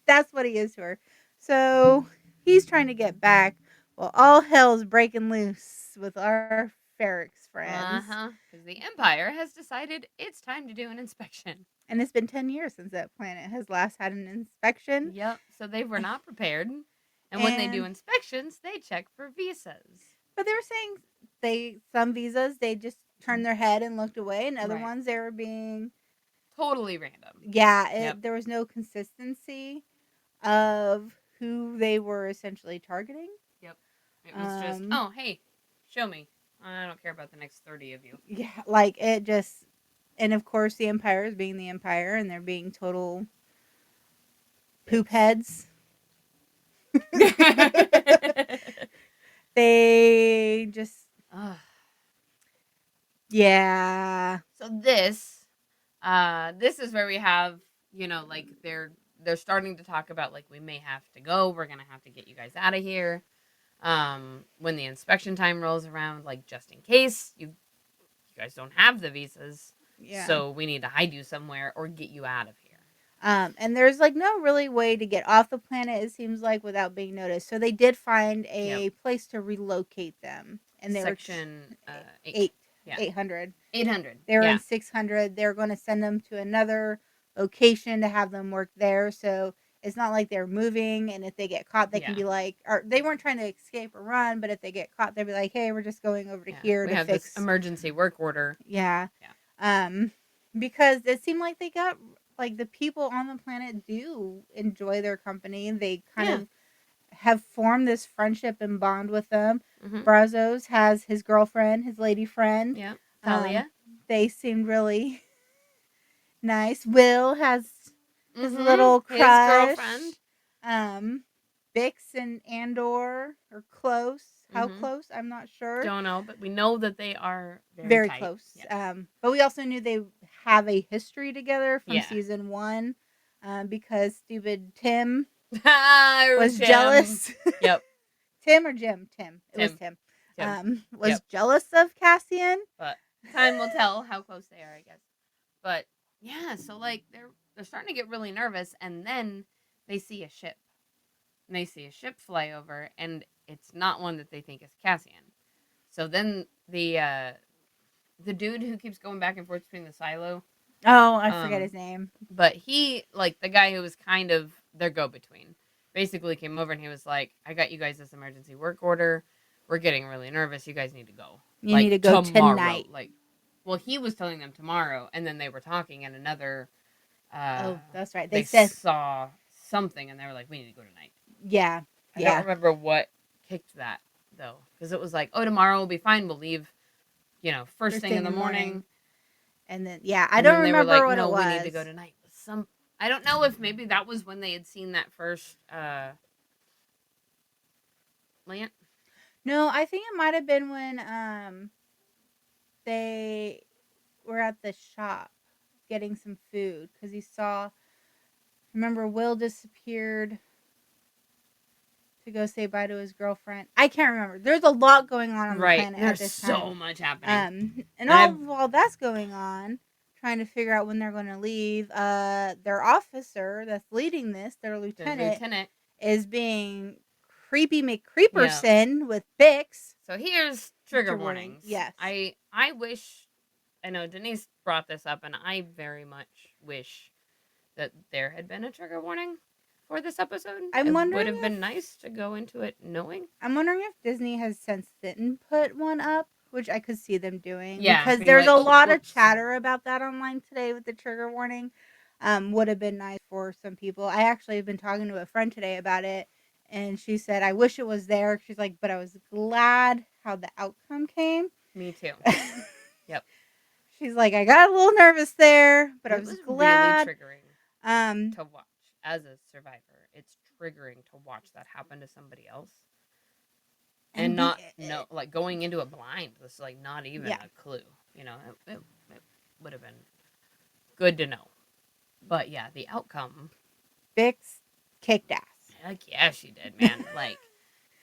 That's what he is to her. So he's trying to get back. Well, all hell's breaking loose with our Ferrex friends. Because the Empire has decided it's time to do an inspection. And it's been 10 years since that planet has last had an inspection. Yep. So they were not prepared. And when they do inspections, they check for visas. But they were saying some visas, they just turned their head and looked away. And other ones, they were being... totally random. Yeah, there was no consistency of who they were essentially targeting. Yep. It was just, oh, hey, show me. I don't care about the next 30 of you. Yeah, like it just... And of course, the Empire is being the Empire, and they're being total poop heads. They just... Yeah. So this is where we have, like they're starting to talk about like we may have to go. We're gonna have to get you guys out of here. When the inspection time rolls around, like just in case you guys don't have the visas, so we need to hide you somewhere or get you out of here. And there's like no really way to get off the planet, it seems like, without being noticed. So they did find a place to relocate them, and they Section 800. 800. They were in 600. They're going to send them to another location to have them work there. So it's not like they're moving, and if they get caught, they can be like, or they weren't trying to escape or run, but if they get caught, they'll be like, hey, we're just going over to here to have fix this emergency work order. Yeah. Because it seemed like they got, like, the people on the planet do enjoy their company. They kind of have formed this friendship and bond with them. Brazos has his girlfriend, his lady friend. Yeah. Thalia. They seemed really nice. Will has his little crush. His girlfriend. Bix and Andor are close. How close? I'm not sure. Don't know, but we know that they are very tight. Close. Yes. But we also knew they have a history together from season 1, because stupid Tim was jealous. Yep. Tim or Jim? Tim. It was Tim. Was jealous of Cassian. But time will tell how close they are, I guess. But yeah, so like they're starting to get really nervous, and then they see a ship. And they see a ship fly over, and it's not one that they think is Cassian. So then the dude who keeps going back and forth between the silo. Oh, I forget his name. But he, like, the guy who was kind of their go-between, basically came over and he was like, I got you guys this emergency work order. We're getting really nervous. You guys need to go. You need to go tomorrow. Tonight. Like, well, he was telling them tomorrow, and then they were talking at another... oh, that's right. They saw something, and they were like, we need to go tonight. Yeah. I don't remember what kicked that, though. Because it was like, oh, tomorrow will be fine. We'll leave, first thing in the morning. And then, I don't remember what it was. We need to go tonight. I don't know if maybe that was when they had seen that first plant. No, I think it might have been when they were at the shop getting some food. Because he saw, remember, Will disappeared to go say bye to his girlfriend. I can't remember. There's a lot going on the planet at this time. There's so much happening. And while that's going on, trying to figure out when they're going to leave, their officer that's leading this, their lieutenant, is being creepy McCreeperson with Bix. So here's trigger warnings. Yes. I wish, I know Denise brought this up, and I very much wish that there had been a trigger warning for this episode. It would have been nice to go into it knowing. I'm wondering if Disney has since then put one up, which I could see them doing. Yeah. Because there's a lot of chatter about that online today with the trigger warning. Would have been nice for some people. I actually have been talking to a friend today about it, and she said, I wish it was there. She's like, but I was glad how the outcome came. Me too. Yep. She's like, I got a little nervous there, but I was glad. Really triggering to watch. As a survivor, it's triggering to watch that happen to somebody else. And like going into it blind. This is like not even a clue. It would have been good to know. But yeah, the outcome. Bix kicked ass. Heck yeah, she did, man. Like,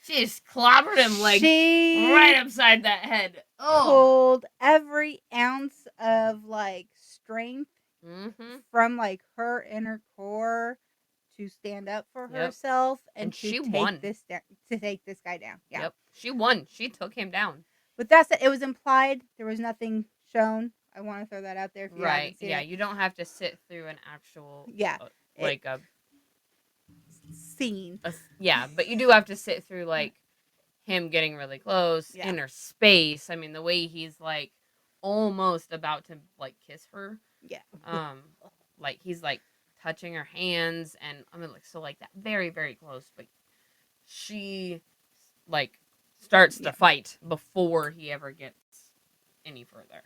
she just clobbered him like right upside that head. Pulled every ounce of like strength from like her inner core to stand up for herself and to she take won. To take this guy down. Yeah. Yep. She won. She took him down. With that said, it was implied. There was nothing shown. I want to throw that out there if you Right. haven't seen Yeah, it. you don't have to sit through an actual Yeah. like Scene. yeah, but you do have to sit through like him getting really close, Yeah. inner space. I mean, the way he's like almost about to like kiss her. Yeah. Like he's like touching her hands, and I mean, like so like that very very close, but she like starts to fight before he ever gets any further,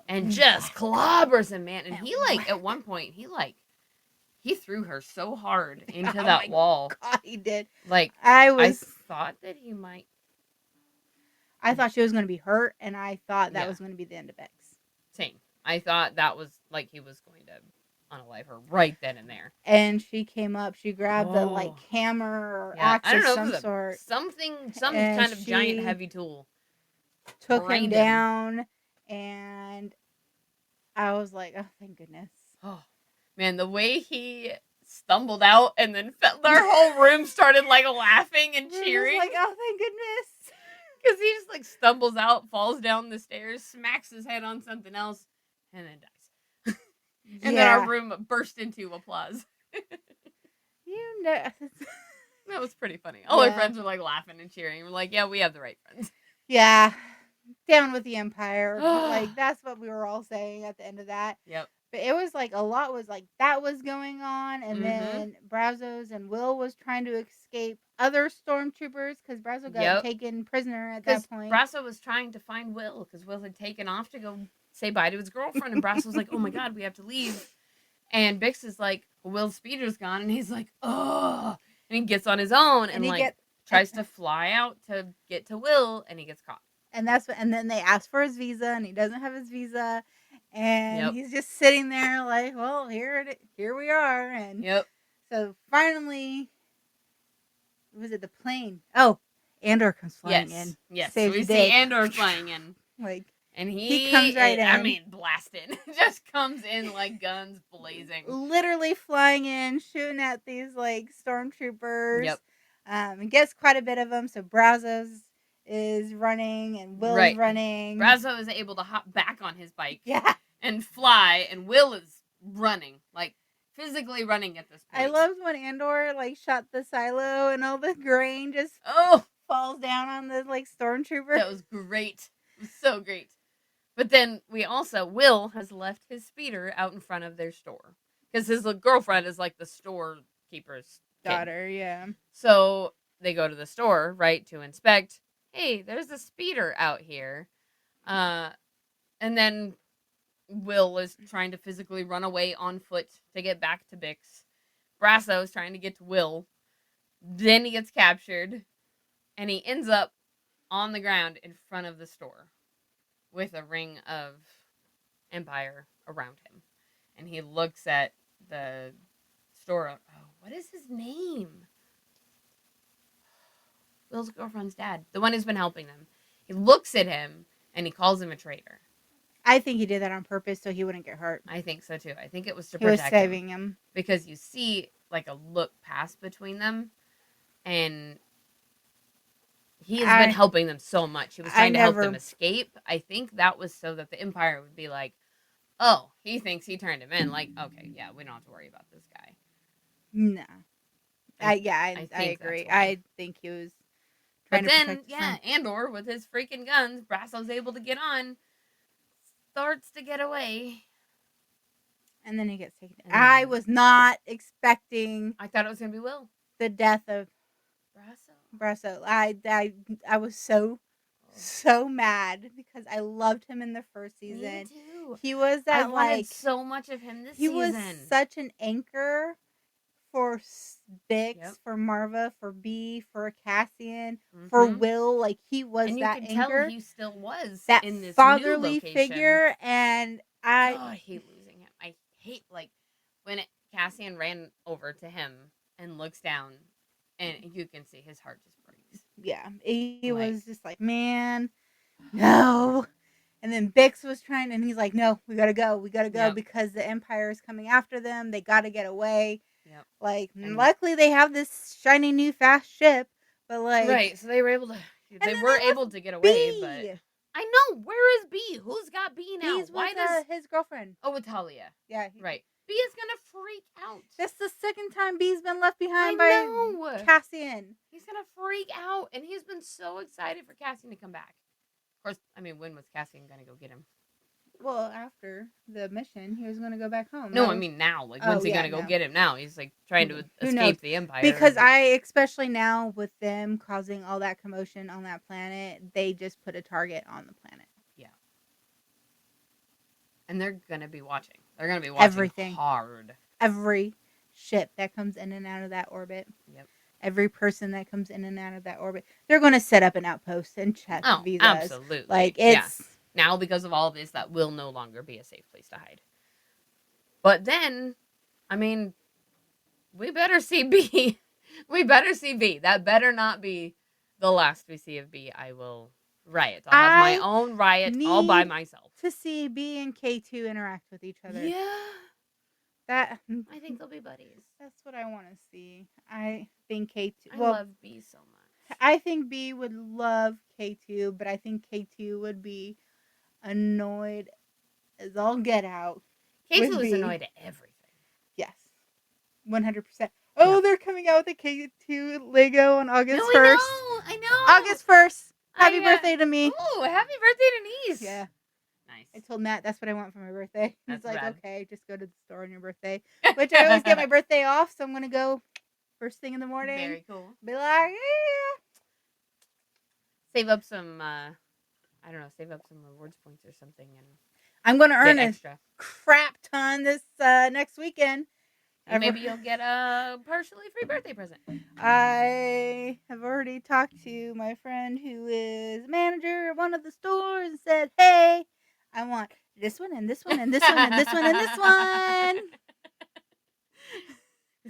and just clobbers him, man. And he like at one point he threw her so hard into that wall. God, he did. Like I thought that he might. I thought she was going to be hurt, and I thought that was going to be the end of Bex. Same. I thought that was like he was going to unalive her right then and there. And she came up. She grabbed the like hammer or axe of some sort. Some kind of giant heavy tool. Took him down, and I was like, oh, thank goodness. Oh, man, the way he stumbled out and then their whole room started like laughing and cheering. Like, oh, thank goodness. Because he just like stumbles out, falls down the stairs, smacks his head on something else, and then dies. And then our room burst into applause. You know. That was pretty funny. All our friends were like laughing and cheering. We're like, yeah, we have the right friends. Yeah. Down with the Empire. Like, that's what we were all saying at the end of that. Yep. But it was like a lot was like that was going on, and then Brazos and Will was trying to escape other stormtroopers because Brazo got taken prisoner at that point. Brazo was trying to find Will because Will had taken off to go say bye to his girlfriend, and Brazo was like, "Oh my god, we have to leave." And Bix is like, "Will's speeder's gone," and he's like, "Oh!" And he gets on his own and like tries to fly out to get to Will, and he gets caught. And that's what. And then they ask for his visa, and he doesn't have his visa. And he's just sitting there like, well, here we are. And so finally, was it the plane? Oh, Andor comes flying in. Yes, so we see Andor flying in. Like, and he comes right in. I mean, blasted. Just comes in like guns blazing. Literally flying in, shooting at these like stormtroopers. Yep. And gets quite a bit of them. So Brazos is running and Will's running. Brazo is able to hop back on his bike and fly, and Will is running, like physically running at this point. I loved when Andor like shot the silo and all the grain just falls down on the like stormtrooper. That was great. It was so great. But then Will has left his speeder out in front of their store because his girlfriend is like the storekeeper's daughter. Yeah. So they go to the store, right, to inspect. Hey, there's a speeder out here. And then Will is trying to physically run away on foot to get back to Bix. Brasso is trying to get to Will. Then he gets captured. And he ends up on the ground in front of the store with a ring of Empire around him. And he looks at the store. Oh, what is his name? Will's girlfriend's dad, the one who's been helping them. He looks at him and he calls him a traitor. I think he did that on purpose so he wouldn't get hurt. I think so too. I think it was to protect him. He was saving him. Because you see like a look pass between them, and he has been helping them so much. He was trying to help them escape. I think that was so that the Empire would be like, oh, he thinks he turned him in. Like, okay, yeah, we don't have to worry about this guy. No. I agree. I think he was trying to protect his friend. Andor, with his freaking guns, Brasso's able to get on, starts to get away. And then he gets taken. I was not expecting. I thought it was going to be Will. The death of Brasso. I was so mad because I loved him in the first season. Me too. He was that I wanted so much of him this season. He was such an anchor for Bix, for Marva, for B, for Cassian, for Will. Like, he was and that you can anchor. Tell he still was that in this fatherly new location. Figure, and I hate losing him. I hate, like, when Cassian ran over to him and looks down, and you can see his heart just breaks. Yeah, he was just like, man, no. And then Bix was trying, and he's like, no, we gotta go because the Empire is coming after them. They gotta get away. Yep. Like, luckily they have this shiny new fast ship, but like, right. So they were able to And they then were they able left to get away, B. but I know. Where is B? Who's got B now? B's Why with does his girlfriend. Oh, with Talia? Yeah, Right. B is gonna freak out. That's the second time B's been left behind I by know. Cassian. He's gonna freak out, and he's been so excited for Cassian to come back. Of course, I mean, when was Cassian gonna go get him? Well, after the mission, he was going to go back home. No, I mean now. Like, when's he gonna go get him now? He's like trying to Who knows? escape the Empire. Because especially now with them causing all that commotion on that planet, they just put a target on the planet. Yeah. And they're gonna be watching. They're gonna be watching Everything. hard. Every ship that comes in and out of that orbit. Yep. Every person that comes in and out of that orbit. They're going to set up an outpost and check visas. Absolutely. Like, it's... Yeah. Now, because of all this, that will no longer be a safe place to hide. But then, I mean, we better see B. We better see B. That better not be the last we see of B. I will riot. I'll have my own riot all by myself. To see B and K2 interact with each other. Yeah. I think they'll be buddies. That's what I want to see. I think K2... I love B so much. I think B would love K2, but I think K2 would be annoyed as all get out. K2 is annoyed at everything. Yes. 100%. Oh, yeah. They're coming out with a K2 Lego on August 1st. I know. August 1st. Happy birthday to me. Oh, happy birthday, Denise. Yeah. Nice. I told Matt that's what I want for my birthday. That's He's like, rad. Okay, just go to the store on your birthday. Which I always get my birthday off, so I'm going to go first thing in the morning. Very cool. Be like, yeah. Save up some, save up some rewards points or something. And I'm going to earn a extra crap ton this next weekend. And maybe you'll get a partially free birthday present. I have already talked to my friend who is manager of one of the stores and said, hey, I want this one and this one and this one and this one and this one.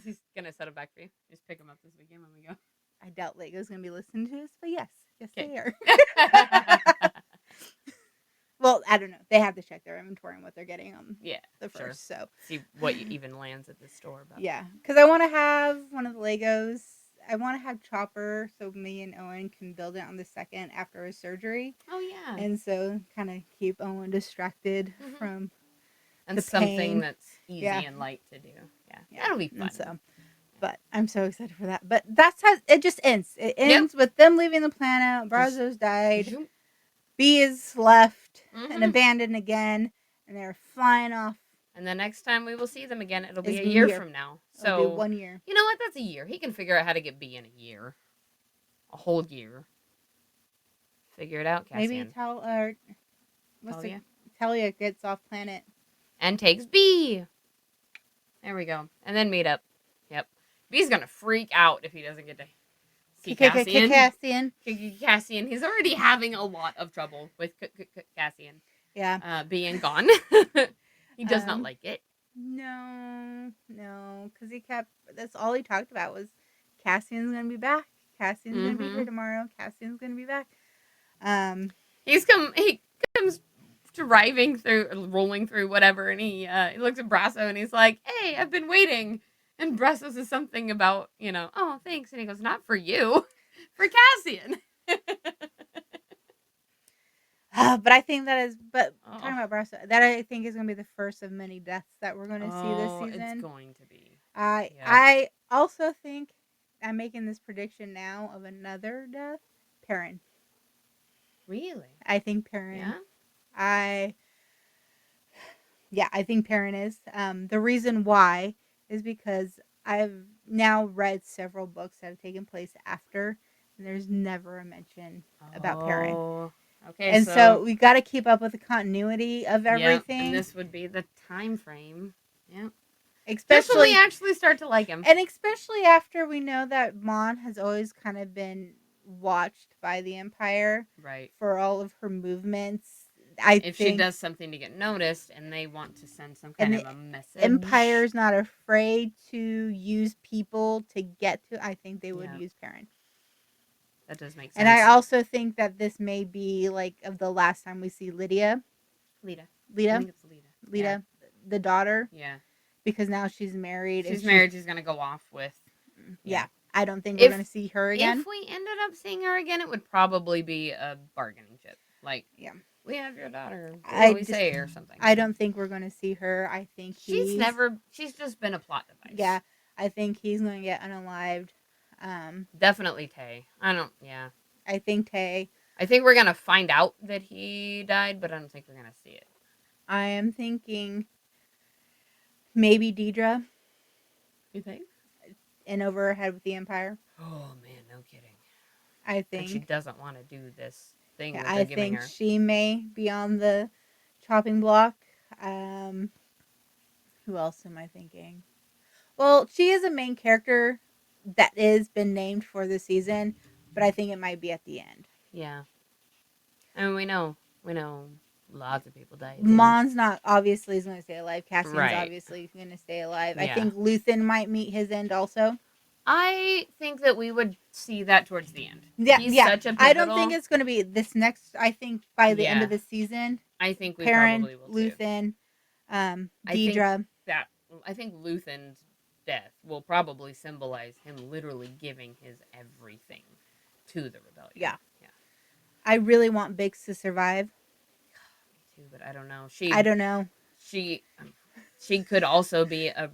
He's going to set them back for you. Just pick them up this weekend when we go. I doubt Lego's going to be listening to this, but yes, they are. Well, I don't know. They have to check their inventory and what they're getting on the first. So see what even lands at the store. But. Yeah, because I want to have one of the Legos. I want to have Chopper so me and Owen can build it on the second after his surgery. Oh, yeah. And so kind of keep Owen distracted from the something pain. That's easy and light to do. Yeah. That'll be fun. And so, but I'm so excited for that. But that's how it just ends. It ends with them leaving the planet. Brazos died. B is left and abandoned again. And they're flying off. And the next time we will see them again, it'll be a year from now. So it'll be 1 year. You know what? That's a year. He can figure out how to get B in a year. A whole year. Figure it out, Cassian. Maybe Talia gets off planet. And takes B. There we go. And then meet up. Yep. B's going to freak out if he doesn't get to see Cassian. Cassian. He's already having a lot of trouble with Cassian. Yeah. Being gone. He does not like it. No. Because that's all he talked about was Cassian's going to be back. Cassian's going to be here tomorrow. Cassian's going to be back. He comes rolling through whatever, and he looks at Brasso and he's like, hey, I've been waiting. And Brasso says something about, oh, thanks. And he goes, not for you, for Cassian. But I think talking about Brasso, that I think is going to be the first of many deaths that we're going to see this season. It's going to be. I also think, I'm making this prediction now of another death, Perrin. Really? I think Perrin. Yeah? I think Perrin is. The reason why is because I've now read several books that have taken place after, and there's never a mention about Perrin. Okay, and so we got to keep up with the continuity of everything. And this would be the time frame. Yeah. Especially we actually start to like him. And especially after we know that Mon has always kind of been watched by the Empire. Right. For all of her movements. If she does something to get noticed and they want to send some kind of a message. Empire's not afraid to use people to get to. I think they would use Perrin. That does make sense. And I also think that this may be of the last time we see Lydia. Lita. I think it's Lita. Lita, the daughter. Yeah. Because now she's married. She's married. She's going to go off with. Yeah. I don't think we're If- going to see her again. If we ended up seeing her again, it would probably be a bargaining chip. Like, Yeah. we have your daughter. What I do we just- say or something? I don't think we're going to see her. I think She's just been a plot device. Yeah, I think he's going to get unalived. Definitely Tay. Yeah. I think Tay. I think we're going to find out that he died, but I don't think we're going to see it. I am thinking maybe Deidre You think? in over her head with the Empire. Oh, man, no kidding. I And she think. doesn't want to do this thing Yeah, that they're I giving think her. she may be on the chopping block. Who else am I thinking? Well, she is a main character that is been named for the season, but I think it might be at the end. Yeah. I mean, we know lots of people died. Mon's not obviously is going to stay alive. Cassian's Right. obviously going to stay alive. Yeah. I think Luthen might meet his end also. I think that we would see that towards the end. Yeah, He's yeah. such a I don't pivotal- think it's going to be this next. I think by the end Yeah. of the season, I think we Perrin, probably will too. Luthen, I Deidre. I think Luthen's death will probably symbolize him literally giving his everything to the rebellion. Yeah. Yeah. I really want Biggs to survive. Me too, but I don't know. I don't know. She could also be a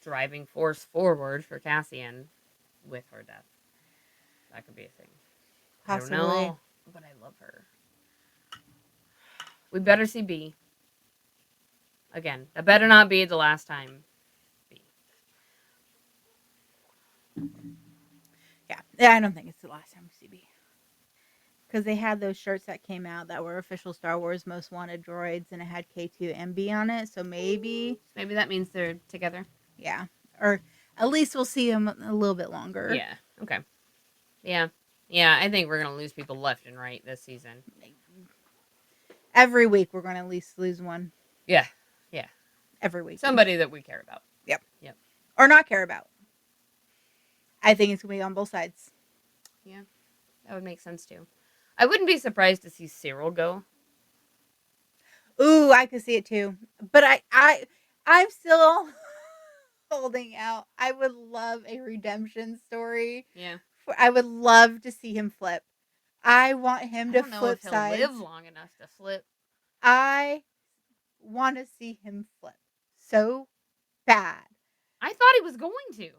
driving force forward for Cassian with her death. That could be a thing. Possibly. I don't know, but I love her. We better see B. Again, that better not be the last time. B. Yeah, I don't think it's the last time we see B. Because they had those shirts that came out that were official Star Wars Most Wanted droids, and it had K2 and B on it. So maybe, Maybe that means they're together. yeah, or at least we'll see them a little bit longer. Yeah. Okay. Yeah. Yeah. I think we're gonna lose people left and right this season. Every week we're going to at least lose one. Yeah. Every week. Somebody that we care about. Or not care about. I think it's going to be on both sides. That would make sense too. I wouldn't be surprised to see Cyril go. Ooh, I could see it too. But I'm still holding out. I would love a redemption story. Yeah. I would love to see him flip. I want him I to don't know flip if he'll sides. live long enough to flip. I want to see him flip so bad. I thought he was going to.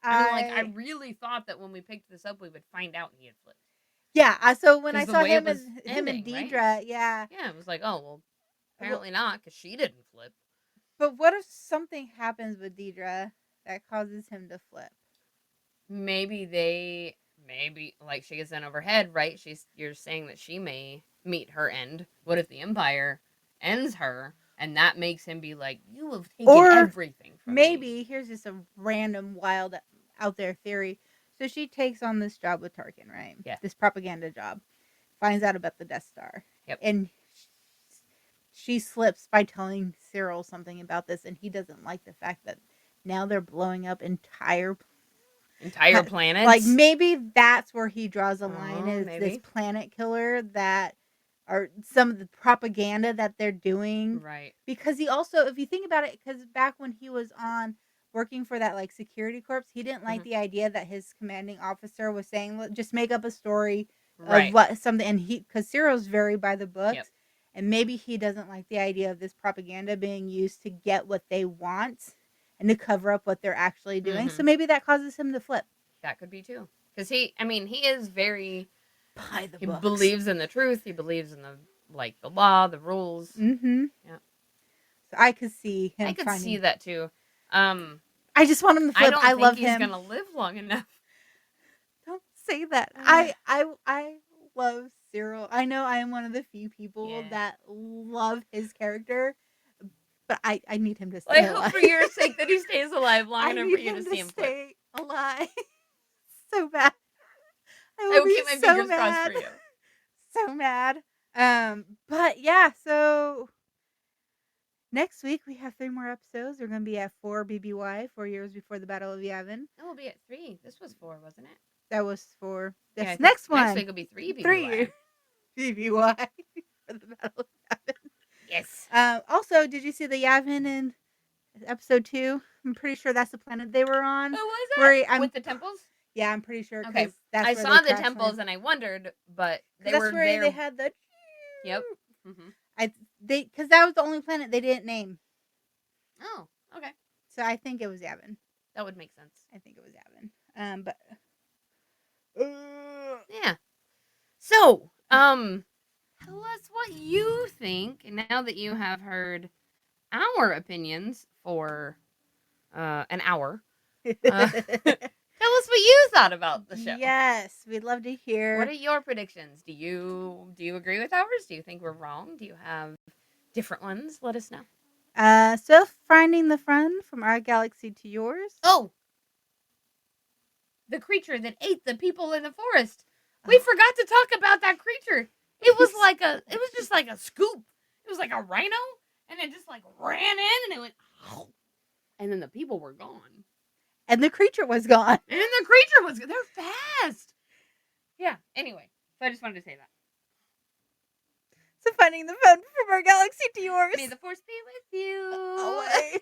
I I really thought that when we picked this up, we would find out he had flipped. yeah. So when I 'Cause the saw way it him was and ending, right? Deidre, yeah. Yeah, it was like, oh, well, apparently not, because she didn't flip. But what if something happens with Deidre that causes him to flip? Maybe like she gets in over her head, right? You're saying that she may meet her end. What if the Empire ends her, and that makes him be like, you have taken Or everything from me. Maybe here's just a random wild out there theory. So she takes on this job with Tarkin, right? Yeah. This propaganda job. Finds out about the Death Star. Yep. And she slips by telling Cyril something about this, and he doesn't like the fact that now they're blowing up entire planets. Like maybe that's where he draws a line Oh, is maybe. this planet killer that are some of the propaganda that they're doing. Right. Because he also, if you think about it, because back when he was on working for that like security corps, he didn't like the idea that his commanding officer was saying, "Look, just make up a story Right. of what something," and because Cyril's very by the books. Yep. And maybe he doesn't like the idea of this propaganda being used to get what they want and to cover up what they're actually doing. Mhm. So maybe that causes him to flip. That could be too. Because he is very... By the He books. believes in the truth. He believes in the law, the rules. Mm-hmm. Yeah. So I could see him. I could see that too. I just want him to flip. I don't think love he's him. gonna live long enough. Don't say that. Uh. I love Cyril. I know I am one of the few people Yeah. that love his character, but I need him to stay I alive. hope for your sake that he stays alive long I enough need for you to see him flip. stay alive so bad. I I will will be keep my so fingers mad. crossed for you. So mad. But yeah, so next week we have 3 more episodes. We're gonna be at 4 BBY, 4 years before the Battle of Yavin. No, we'll be at 3. This was 4, wasn't it? That was for this Yeah, I think next one. Next week will be 3 BBY. 3 BBY for the Battle of Yavin. Yes. Also, did you see the Yavin in episode 2? I'm pretty sure that's the planet they were on. Oh, was Where it? I'm- With the temples? Yeah, I'm pretty sure. Okay, that's I where saw they the temples transferred. and I wondered, but they That's were where there. they had the. Yep. Mm-hmm. Because that was the only planet they didn't name. Oh, okay. So I think it was Yavin. That would make sense. I think it was Yavin. But Yeah. So, tell us what you think now that you have heard our opinions for an hour. Tell us what you thought about the show. Yes, we'd love to hear. What are your predictions? Do you agree with ours? Do you think we're wrong? Do you have different ones? Let us know. So finding the friend from our galaxy to yours. Oh, the creature that ate the people in the forest. We forgot to talk about that creature. It was just like a scoop. It was like a rhino, and it just like ran in, and it went, and then the people were gone, and the creature was gone. and the creature was. They're fast. Yeah. Anyway, so I just wanted to say that. So finding the friend from our galaxy to yours. May the force be with you. Always.